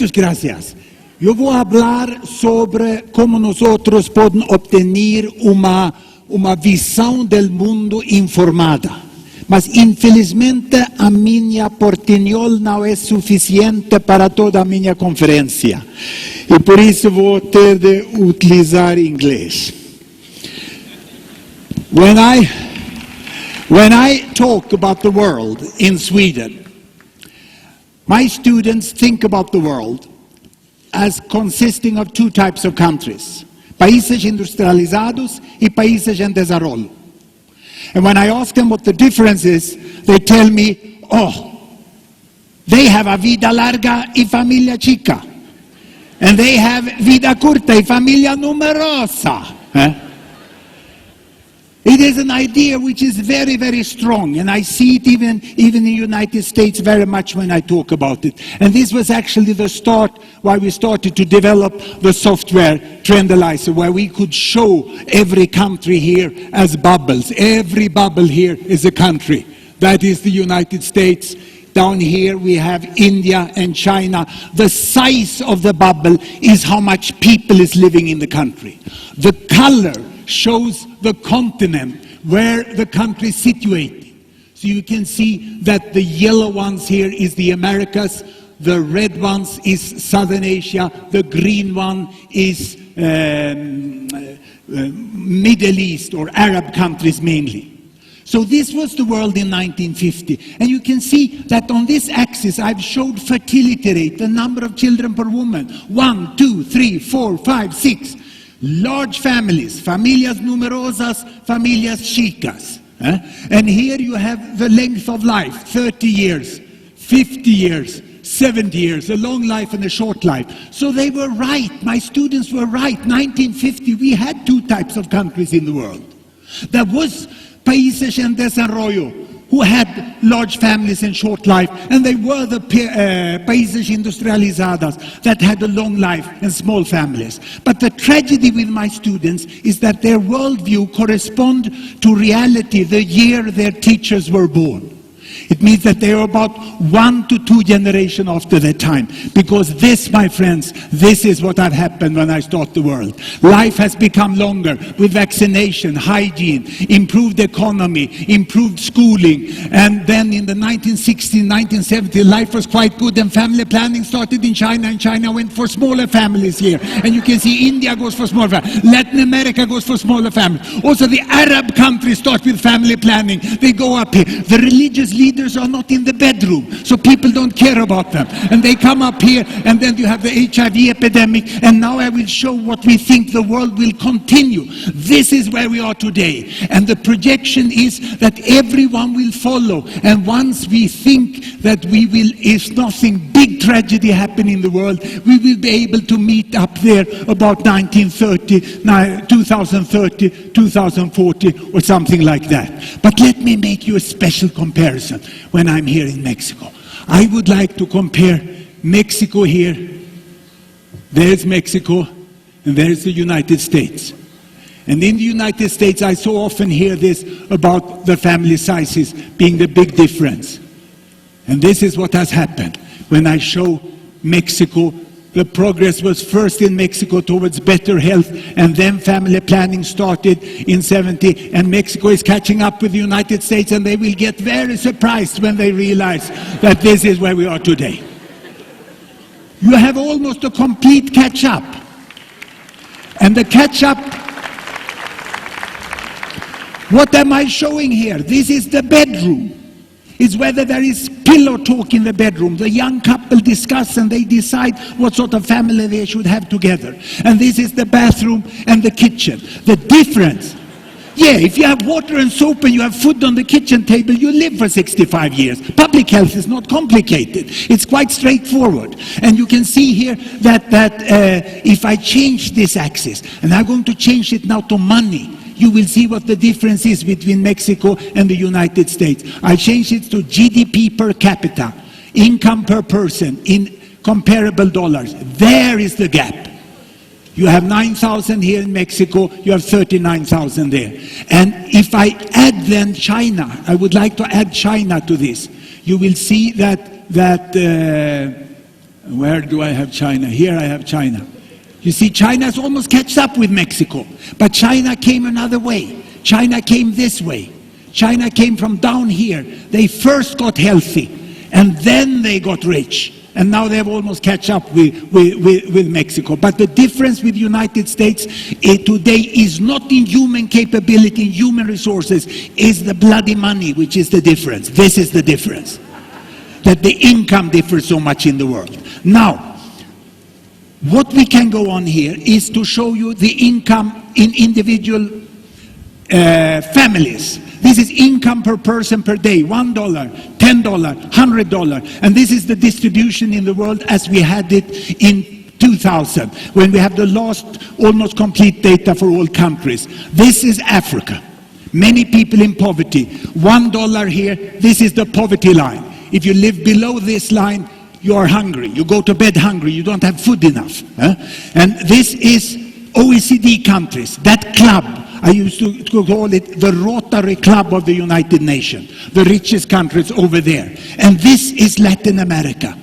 Muchas gracias. Yo voy a hablar sobre cómo nosotros podemos obtener una visión del mundo informada. Mas infelizmente a minha portunhol não é suficiente para toda a minha conferência. E por isso vou ter de utilizar inglês. When I talk about the world in Sweden, my students think about the world as consisting of two types of countries, países industrializados y países en desarrollo. And when I ask them what the difference is, they tell me, oh, they have a vida larga y familia chica. And they have vida curta y familia numerosa. It is an idea which is very, very strong, and I see it even in the United States very much when I talk about it. And this was actually the start why we started to develop the software Trendalizer, where we could show every country here as bubbles. Every bubble here is a country. That is the United States. Down here we have India and China. The size of the bubble is how much people is living in the country. The color shows the continent where the country is situated. So you can see that the yellow ones here is the Americas, the red ones is Southern Asia, the green one is Middle East or Arab countries mainly. So this was the world in 1950. And you can see that on this axis I've showed fertility rate, the number of children per woman. 1, 2, 3, 4, 5, 6. Large families, familias numerosas, familias chicas. And here you have the length of life, 30 years, 50 years, 70 years, a long life and a short life. So they were right, my students were right. 1950, we had two types of countries in the world. There was países en desarrollo, who had large families and short life, and they were the países industrializados that had a long life and small families. But the tragedy with my students is that their worldview corresponds to reality the year their teachers were born. It means that they are about 1 to 2 generations after their time. Because this, my friends, this is what had happened when I start the world. Life has become longer with vaccination, hygiene, improved economy, improved schooling. And then in the 1960s, 1970s, life was quite good and family planning started in China, and China went for smaller families here. And you can see India goes for smaller families. Latin America goes for smaller families. Also the Arab countries start with family planning. They go up here. The religious leaders are not in the bedroom, so people don't care about them. And they come up here, and then you have the HIV epidemic, and now I will show what we think the world will continue. This is where we are today. And the projection is that everyone will follow. And once we think that we will, if nothing big tragedy happen in the world, we will be able to meet up there about 1930, 2030, 2040, or something like that. But let me make you a special comparison. When I'm here in Mexico, I would like to compare Mexico here. There's Mexico, and there's the United States. And in the United States, I so often hear this about the family sizes being the big difference. And this is what has happened. When I show Mexico, the progress was first in Mexico towards better health, and then family planning started in 70, and Mexico is catching up with the United States, and they will get very surprised when they realize that this is where we are today. You have almost a complete catch-up. And the catch-up, what am I showing here? This is the bedroom. It's whether there is pillow talk in the bedroom. The young couple discuss and they decide what sort of family they should have together. And this is the bathroom and the kitchen. The difference, yeah, if you have water and soap and you have food on the kitchen table, you live for 65 years. Public health is not complicated. It's quite straightforward. And you can see here that if I change this axis, and I'm going to change it now to money, you will see what the difference is between Mexico and the United States. I changed it to GDP per capita, income per person in comparable dollars. There is the gap. You have 9,000 here in Mexico, you have 39,000 there. And if I add then China, I would like to add China to this. You will see that Where do I have China? Here I have China. You see, China has almost catched up with Mexico. But China came another way. China came this way. China came from down here. They first got healthy, and then they got rich. And now they have almost catch up with Mexico. But the difference with the United States today is not in human capability, in human resources, is the bloody money, which is the difference. This is the difference. That the income differs so much in the world. Now, what we can go on here is to show you the income in individual families. This is income per person per day, $1, $10, $100. And this is the distribution in the world as we had it in 2000, when we have the last almost complete data for all countries. This is Africa. Many people in poverty. $1 here, this is the poverty line. If you live below this line, you are hungry. You go to bed hungry. You don't have food enough. And this is OECD countries, that club. I used to call it the Rotary Club of the United Nations, the richest countries over there. And this is Latin America.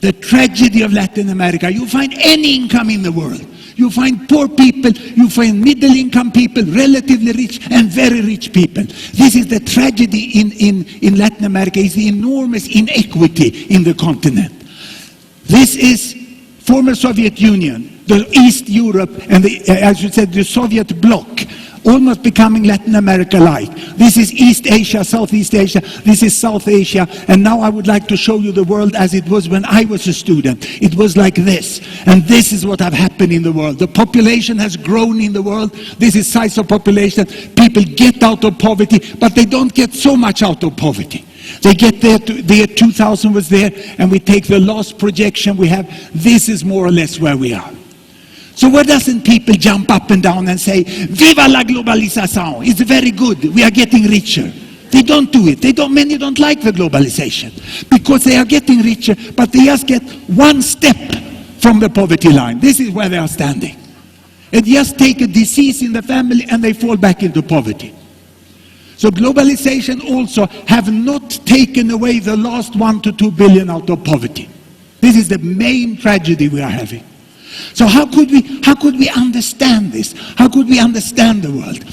The tragedy of Latin America. You find any income in the world. You find poor people, you find middle-income people, relatively rich, and very rich people. This is the tragedy in Latin America, is the enormous inequity in the continent. This is former Soviet Union, the East Europe, and as you said, the Soviet bloc, almost becoming Latin America-like. This is East Asia, Southeast Asia, this is South Asia, and now I would like to show you the world as it was when I was a student. It was like this, and this is what have happened in the world. The population has grown in the world. This is size of population. People get out of poverty, but they don't get so much out of poverty. They get there, the year 2000 was there, and we take the last projection we have. This is more or less where we are. So why doesn't people jump up and down and say, Viva la globalización, it's very good, we are getting richer. They don't do it. Many don't like the globalization because they are getting richer, but they just get one step from the poverty line. This is where they are standing. And just take a disease in the family and they fall back into poverty. So globalization also have not taken away the last 1 to 2 billion out of poverty. This is the main tragedy we are having. So how could we understand this? How could we understand the world?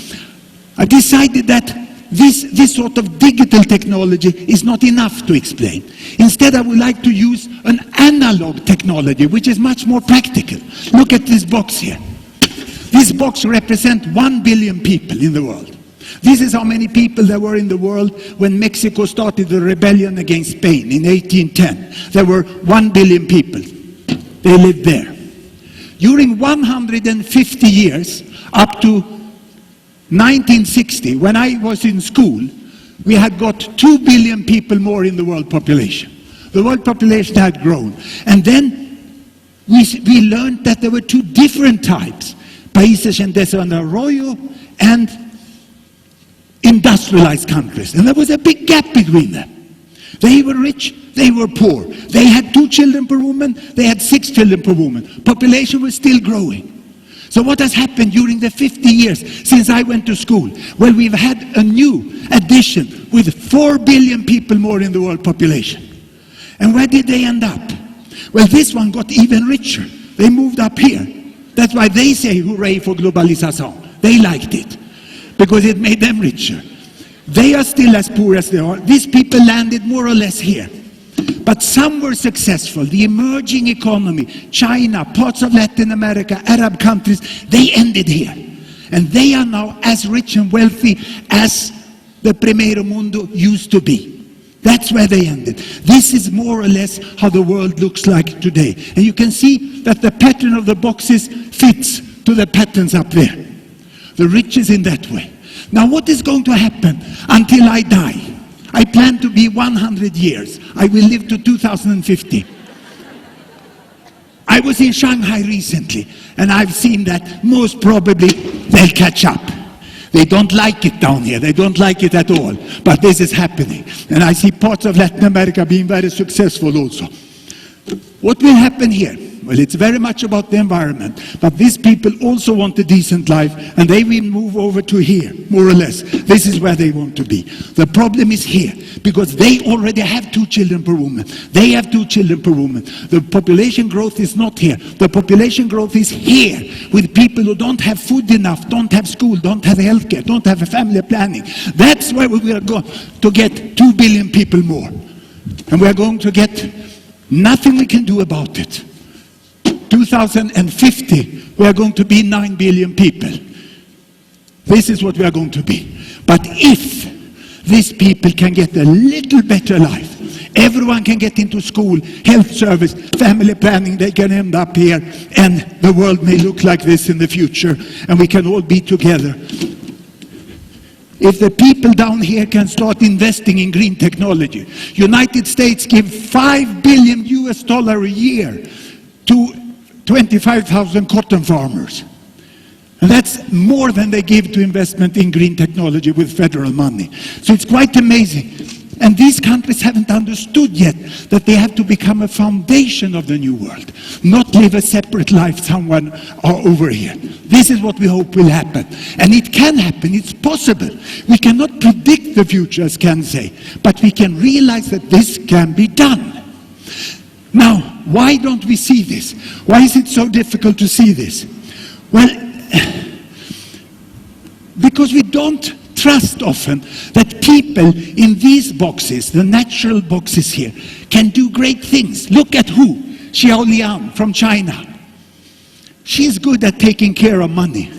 I decided that this sort of digital technology is not enough to explain. Instead, I would like to use an analog technology, which is much more practical. Look at this box here. This box represents 1 billion people in the world. This is how many people there were in the world when Mexico started the rebellion against Spain in 1810. There were 1 billion people. They lived there. During 150 years, up to 1960, when I was in school, we had got 2 billion people more in the world population. The world population had grown. And then we learned that there were 2 different types, países en desarrollo and industrialized countries. And there was a big gap between them. They were rich, they were poor. They had 2 children per woman, they had 6 children per woman. Population was still growing. So what has happened during the 50 years since I went to school? Well, we've had a new addition with 4 billion people more in the world population. And where did they end up? Well, this one got even richer. They moved up here. That's why they say hooray for globalization. They liked it because it made them richer. They are still as poor as they are. These people landed more or less here. But some were successful. The emerging economy, China, parts of Latin America, Arab countries, they ended here. And they are now as rich and wealthy as the Primero Mundo used to be. That's where they ended. This is more or less how the world looks like today. And you can see that the pattern of the boxes fits to the patterns up there. The rich is in that way. Now what is going to happen until I die? I plan to be 100 years. I will live to 2050. I was in Shanghai recently, and I've seen that most probably they'll catch up. They don't like it down here. They don't like it at all. But this is happening. And I see parts of Latin America being very successful also. What will happen here? Well, it's very much about the environment, but these people also want a decent life, and they will move over to here, more or less. This is where they want to be. The problem is here, because they already have 2 children per woman. They have 2 children per woman. The population growth is not here. The population growth is here, with people who don't have food enough, don't have school, don't have healthcare, don't have a family planning. That's where we are going to get 2 billion people more. And we are going to get nothing we can do about it. 2050, we are going to be 9 billion people. This is what we are going to be. But if these people can get a little better life, everyone can get into school, health service, family planning, they can end up here, and the world may look like this in the future, and we can all be together. If the people down here can start investing in green technology, United States give $5 billion a year to 25,000 cotton farmers. And that's more than they give to investment in green technology with federal money. So it's quite amazing. And these countries haven't understood yet that they have to become a foundation of the new world, not live a separate life somewhere over here. This is what we hope will happen. And it can happen, it's possible. We cannot predict the future, as Ken say, but we can realize that this can be done. Now, why don't we see this? Why is it so difficult to see this? Well, because we don't trust often that people in these boxes, the natural boxes here, can do great things. Look at who? Xiao Liang from China. She's good at taking care of money.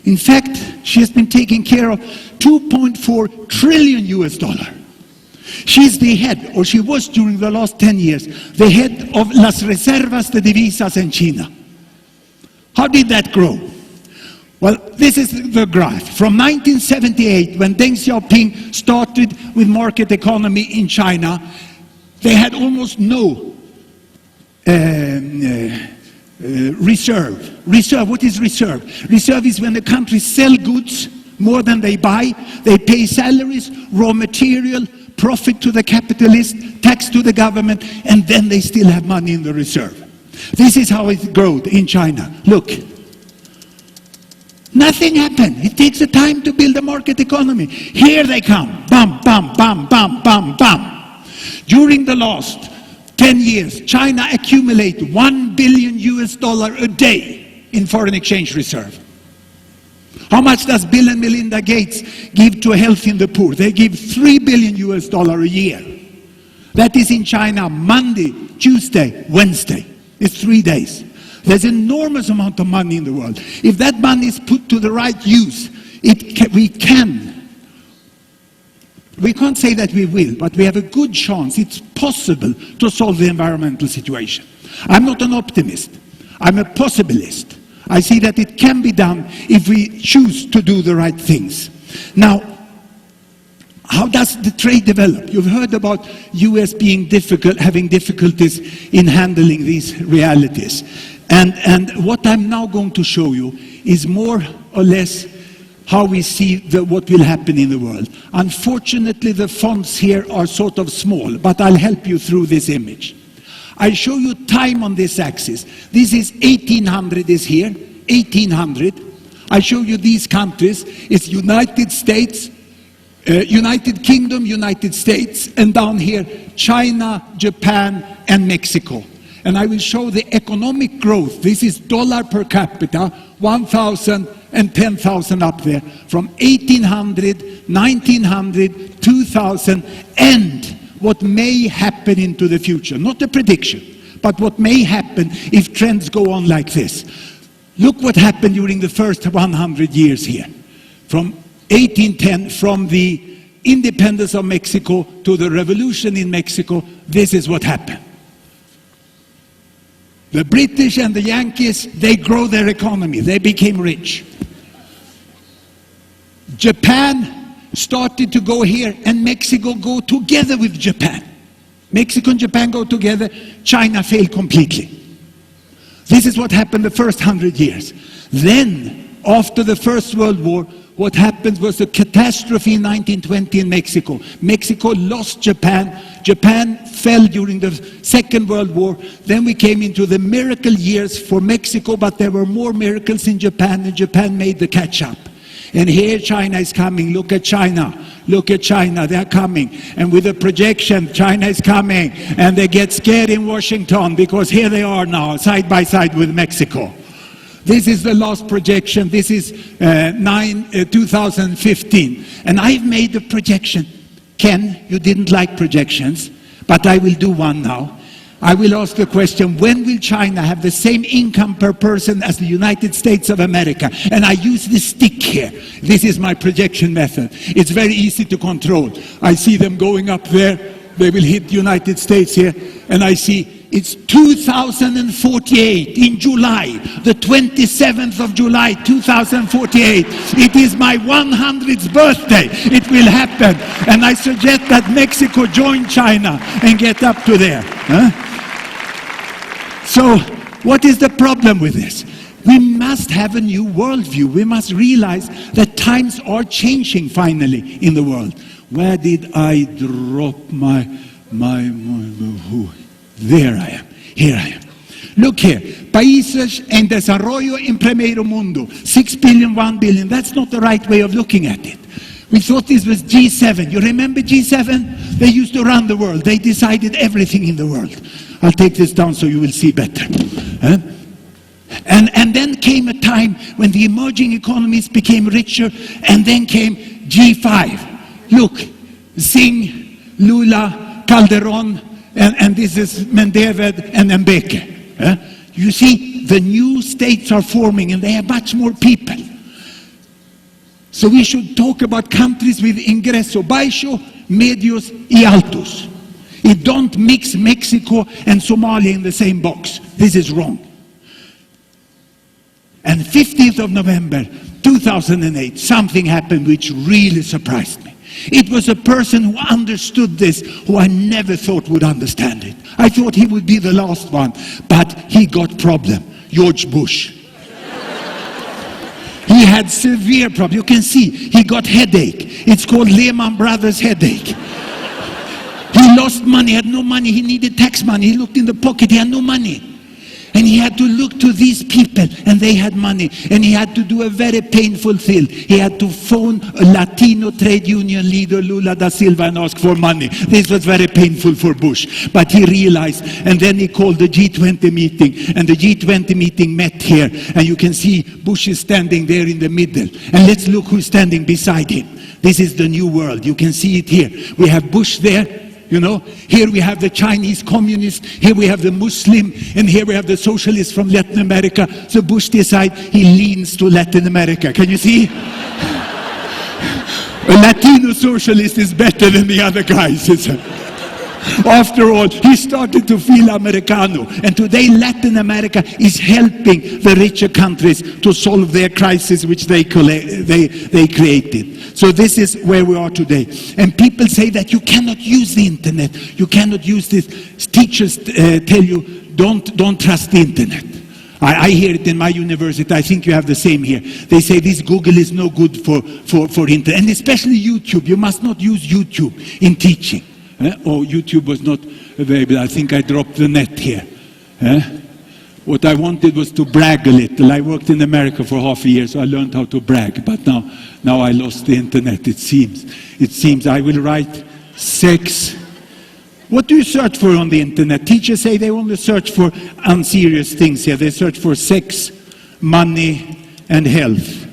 In fact, she has been taking care of $2.4 trillion. She's the head, or she was during the last 10 years, the head of Las Reservas de Divisas in China. How did that grow? Well, this is the graph. From 1978, when Deng Xiaoping started with market economy in China, they had almost no reserve. Reserve, what is reserve? Reserve is when the countries sell goods more than they buy, they pay salaries, raw material, profit to the capitalist, tax to the government, and then they still have money in the reserve. This is how it grows in China. Look. Nothing happened. It takes a time to build a market economy. Here they come. Bam, bam, bam, bam, bam, bam. During the last 10 years, China accumulated $1 billion a day in foreign exchange reserve. How much does Bill and Melinda Gates give to helping the poor? They give $3 billion a year. That is in China Monday, Tuesday, Wednesday. It's 3 days. There's an enormous amount of money in the world. If that money is put to the right use, we can't say that we will, but we have a good chance. It's possible to solve the environmental situation. I'm not an optimist. I'm a possibilist. I see that it can be done if we choose to do the right things. Now, how does the trade develop? You've heard about US being having difficulties in handling these realities. And what I'm now going to show you is more or less how we see what will happen in the world. Unfortunately, the fonts here are sort of small, but I'll help you through this image. I show you time on this axis. This is 1800 is here, 1800. I show you these countries. It's United States, United Kingdom, United States, and down here, China, Japan, and Mexico. And I will show the economic growth. This is dollar per capita, 1,000 and 10,000 up there, from 1800, 1900, 2000, and what may happen into the future. Not a prediction, but what may happen if trends go on like this. Look what happened during the first 100 years here. From 1810, from the independence of Mexico to the revolution in Mexico, this is what happened. The British and the Yankees, they grow their economy. They became rich. Japan started to go here, and Mexico go together with Japan. Mexico and Japan go together. China failed completely. This is what happened the first 100 years. Then, after the First World War, what happened was a catastrophe in 1920 in Mexico. Mexico lost Japan. Japan fell during the Second World War. Then we came into the miracle years for Mexico, but there were more miracles in Japan, and Japan made the catch-up. And here China is coming. Look at China. Look at China. They're coming. And with a projection, China is coming. And they get scared in Washington because here they are now, side by side with Mexico. This is the last projection. This is 2015. And I've made a projection. Ken, you didn't like projections, but I will do one now. I will ask the question, when will China have the same income per person as the United States of America? And I use this stick here. This is my projection method. It's very easy to control. I see them going up there. They will hit the United States here. And I see it's 2048 in July, the 27th of July, 2048. It is my 100th birthday. It will happen. And I suggest that Mexico join China and get up to there. Huh? So, what is the problem with this? We must have a new worldview. We must realize that times are changing finally in the world. Where did I drop my there I am. Here I am. Look here. Países en desarrollo en primer mundo. 6 billion, 1 billion. That's not the right way of looking at it. We thought this was G7. You remember G7? They used to run the world. They decided everything in the world. I'll take this down so you will see better. Huh? And then came a time when the emerging economies became richer, and then came G5. Look, Singh, Lula, Calderon, and this is Mendered and Mbeke. You see, the new states are forming, and they have much more people. So we should talk about countries with ingreso baixo, medios y altos. It don't mix Mexico and Somalia in the same box. This is wrong. And 15th of November 2008, something happened which really surprised me. It was a person who understood this, who I never thought would understand it. I thought he would be the last one, but he got problem. George Bush. He had severe problem. You can see, he got headache. It's called Lehman Brothers headache. He lost money, had no money. He needed tax money. He looked in the pocket, he had no money. And he had to look to these people, and they had money. And he had to do a very painful thing. He had to phone a Latino trade union leader, Lula da Silva, and ask for money. This was very painful for Bush. But he realized, and then he called the G20 meeting. And the G20 meeting met here. And you can see Bush is standing there in the middle. And let's look who's standing beside him. This is the new world. You can see it here. We have Bush there. You know, here we have the Chinese communists, here we have the Muslim, and here we have the socialists from Latin America. So Bush decides he leans to Latin America. Can you see? A Latino socialist is better than the other guys. After all, he started to feel Americano. And today Latin America is helping the richer countries to solve their crisis which they created. So this is where we are today. And people say that you cannot use the internet. You cannot use this. Teachers tell you, don't trust the internet. I hear it in my university. I think you have the same here. They say this Google is no good for internet. And especially YouTube. You must not use YouTube in teaching. Oh, YouTube was not available. I think I dropped the net here. What I wanted was to brag a little. I worked in America for half a year, so I learned how to brag. But now I lost the internet, it seems. It seems I will write sex. What do you search for on the internet? Teachers say they only search for unserious things here. They search for sex, money, and health.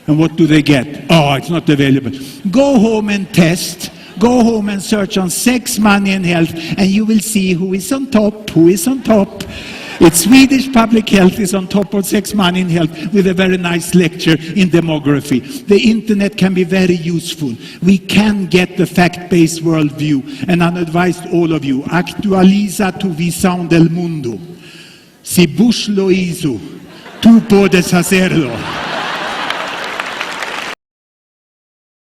And what do they get? Oh, it's not available. Go home and test. Go home and search on sex, money, and health, and you will see who is on top, who is on top. It's Swedish Public Health is on top of sex, money, and health with a very nice lecture in demography. The internet can be very useful. We can get the fact-based worldview, and I advise all of you, actualiza tu visión del mundo. Si Bush lo hizo, tú puedes hacerlo.